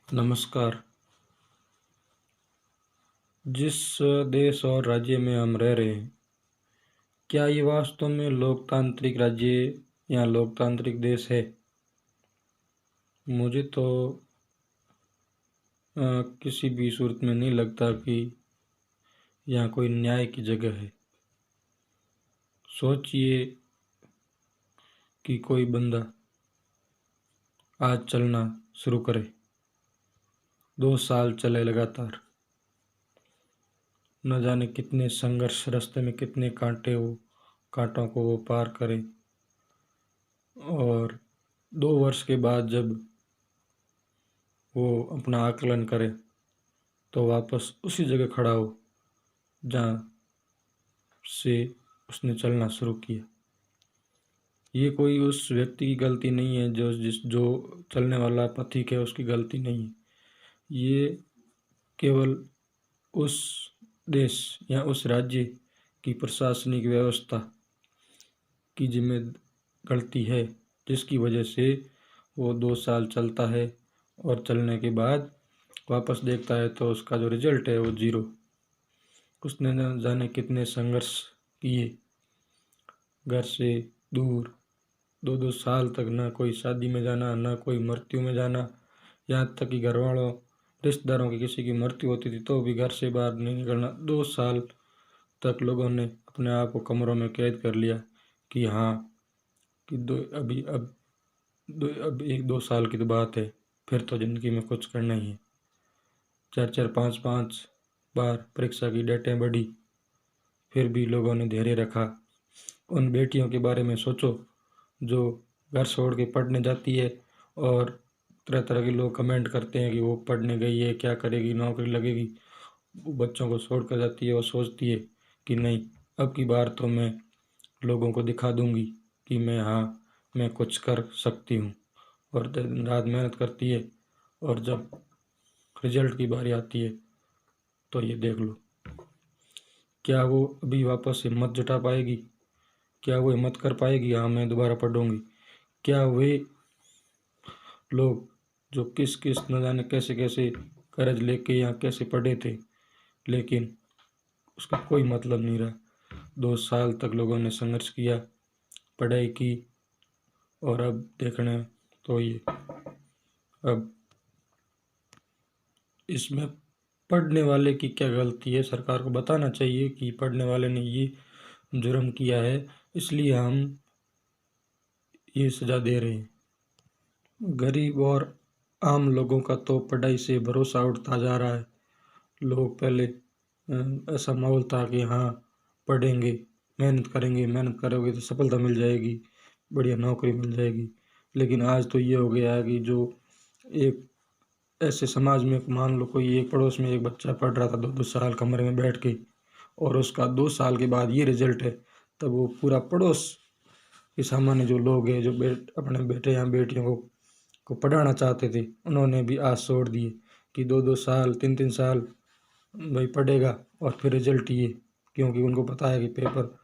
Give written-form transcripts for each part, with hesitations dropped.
नमस्कार। जिस देश और राज्य में हम रह रहे हैं, क्या ये वास्तव में लोकतांत्रिक राज्य या लोकतांत्रिक देश है? मुझे तो किसी भी सूरत में नहीं लगता कि यहाँ कोई न्याय की जगह है। सोचिए कि कोई बंदा आज चलना शुरू करे, 2 साल चले लगातार, न जाने कितने संघर्ष, रास्ते में कितने कांटों को वो पार करे, और 2 वर्ष के बाद जब वो अपना आकलन करे तो वापस उसी जगह खड़ा हो जहाँ से उसने चलना शुरू किया। ये कोई उस व्यक्ति की गलती नहीं है, जो चलने वाला पथिक है उसकी गलती नहीं है। ये केवल उस देश या उस राज्य की प्रशासनिक व्यवस्था की जिम्मे गलती है, जिसकी वजह से वो 2 साल चलता है और चलने के बाद वापस देखता है तो उसका जो रिजल्ट है वो जीरो। उसने न जाने कितने संघर्ष किए, घर से दूर 2-2 साल तक, ना कोई शादी में जाना, ना कोई मृत्यु में जाना, यहाँ तक कि घर वालों, रिश्तेदारों की किसी की मृत्यु होती थी तो भी घर से बाहर नहीं निकलना। 2 साल तक लोगों ने अपने आप को कमरों में कैद कर लिया कि हाँ, कि अब 1-2 साल की तो बात है, फिर तो ज़िंदगी में कुछ करना ही है। 4-4, 5-5 बार परीक्षा की डेटें बढ़ी, फिर भी लोगों ने धैर्य रखा। उन बेटियों के बारे में सोचो जो घर छोड़ के पढ़ने जाती है और तरह तरह के लोग कमेंट करते हैं कि वो पढ़ने गई है, क्या करेगी, नौकरी लगेगी। वो बच्चों को छोड़ कर जाती है और सोचती है कि नहीं, अब की बार तो मैं लोगों को दिखा दूंगी कि मैं कुछ कर सकती हूँ, और दिन रात मेहनत करती है। और जब रिजल्ट की बारी आती है तो ये देख लो, क्या वो अभी वापस हिम्मत जुटा पाएगी? क्या वो हिम्मत कर पाएगी, हाँ मैं दोबारा पढ़ूंगी? क्या वे लोग जो किस किस न जाने कैसे कैसे कर्ज लेके या कैसे पढ़े थे, लेकिन उसका कोई मतलब नहीं रहा। 2 साल तक लोगों ने संघर्ष किया, पढ़ाई की, और अब देखना तो ये, अब इसमें पढ़ने वाले की क्या गलती है? सरकार को बताना चाहिए कि पढ़ने वाले ने ये जुर्म किया है, इसलिए हम ये सज़ा दे रहे हैं। गरीब और आम लोगों का तो पढ़ाई से भरोसा उठता जा रहा है। लोग पहले ऐसा माहौल था कि हाँ, पढ़ेंगे, मेहनत करोगे तो सफलता मिल जाएगी, बढ़िया नौकरी मिल जाएगी। लेकिन आज तो ये हो गया है कि जो एक ऐसे समाज में, मान लो कोई एक पड़ोस में एक बच्चा पढ़ रहा था 2-2 साल कमरे में बैठ के, और उसका 2 साल के बाद ये रिजल्ट है, तब वो पूरा पड़ोस के सामान्य जो लोग हैं, जो अपने बेटे या बेटियों को पढ़ाना चाहते थे, उन्होंने भी आस छोड़ दिए कि 2-2 साल, 3-3 साल भाई पढ़ेगा और फिर रिजल्ट ये, क्योंकि उनको पता है कि पेपर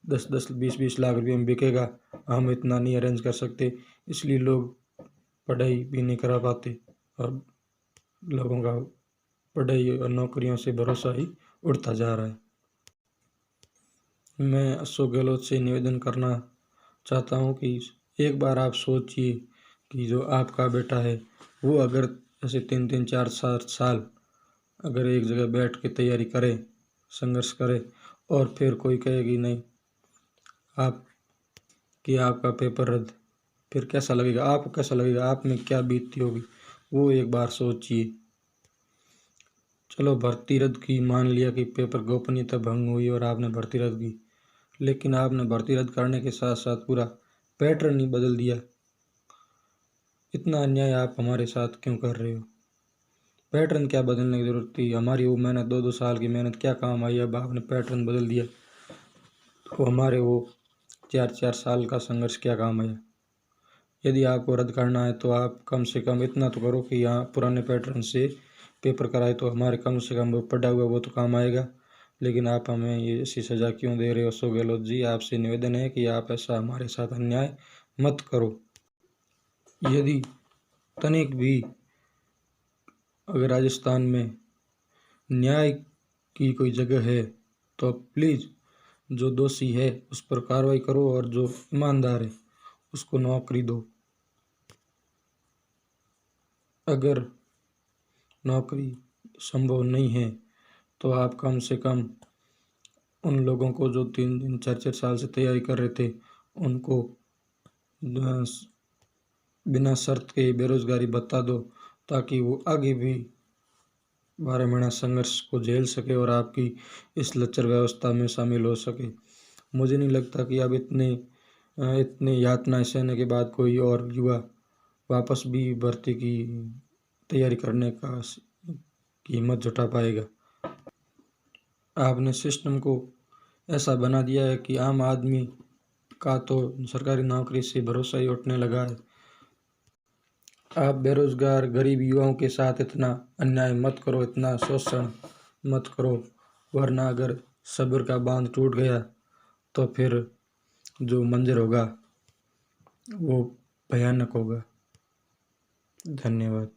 10-10, 20-20 लाख रुपए में बिकेगा, हम इतना नहीं अरेंज कर सकते। इसलिए लोग पढ़ाई भी नहीं करा पाते, और लोगों का पढ़ाई और नौकरियों से भरोसा ही उठता जा रहा है। मैं अशोक गहलोत से निवेदन करना चाहता हूँ कि एक बार आप सोचिए कि जो आपका बेटा है वो अगर ऐसे 3-3, 4-7 साल अगर एक जगह बैठ के तैयारी करे, संघर्ष करे, और फिर कोई कहे कि नहीं, आप कि आपका पेपर रद्द, फिर कैसा लगेगा? आपको कैसा लगेगा? आप में क्या बीतती होगी? वो एक बार सोचिए। चलो भर्ती रद्द की, मान लिया कि पेपर गोपनीयता भंग हुई और आपने भर्ती रद्द की, लेकिन आपने भर्ती रद्द करने के साथ साथ पूरा पैटर्न ही बदल दिया। इतना अन्याय आप हमारे साथ क्यों कर रहे हो? पैटर्न क्या बदलने की ज़रूरत थी? हमारी वो मेहनत, 2-2 साल की मेहनत क्या काम आई? अब आपने पैटर्न बदल दिया तो हमारे वो 4-4 साल का संघर्ष क्या काम आया? यदि आपको रद्द करना है तो आप कम से कम इतना तो करो कि यहाँ पुराने पैटर्न से पेपर कराए, तो हमारे कम से कम वो पढ़ा हुआ वो तो काम आएगा। लेकिन आप हमें ये ऐसी सज़ा क्यों दे रहे हो? अशोक गहलोत जी, आपसे निवेदन है कि आप ऐसा हमारे साथ अन्याय मत करो। यदि तनिक भी अगर राजस्थान में न्याय की कोई जगह है तो प्लीज़ जो दोषी है उस पर कार्रवाई करो और जो ईमानदार है उसको नौकरी दो। अगर नौकरी संभव नहीं है तो आप कम से कम उन लोगों को जो 3 4 साल से तैयारी कर रहे थे उनको बिना शर्त के बेरोजगारी भत्ता दो, ताकि वो आगे भी 12 महीना संघर्ष को झेल सके और आपकी इस लचर व्यवस्था में शामिल हो सके। मुझे नहीं लगता कि अब इतने यातनाएं सहने के बाद कोई और युवा वापस भी भर्ती की तैयारी करने की हिम्मत जुटा पाएगा। आपने सिस्टम को ऐसा बना दिया है कि आम आदमी का तो सरकारी नौकरी से भरोसा ही उठने लगा है। आप बेरोजगार गरीब युवाओं के साथ इतना अन्याय मत करो, इतना शोषण मत करो, वरना अगर सब्र का बांध टूट गया तो फिर जो मंजर होगा वो भयानक होगा। धन्यवाद।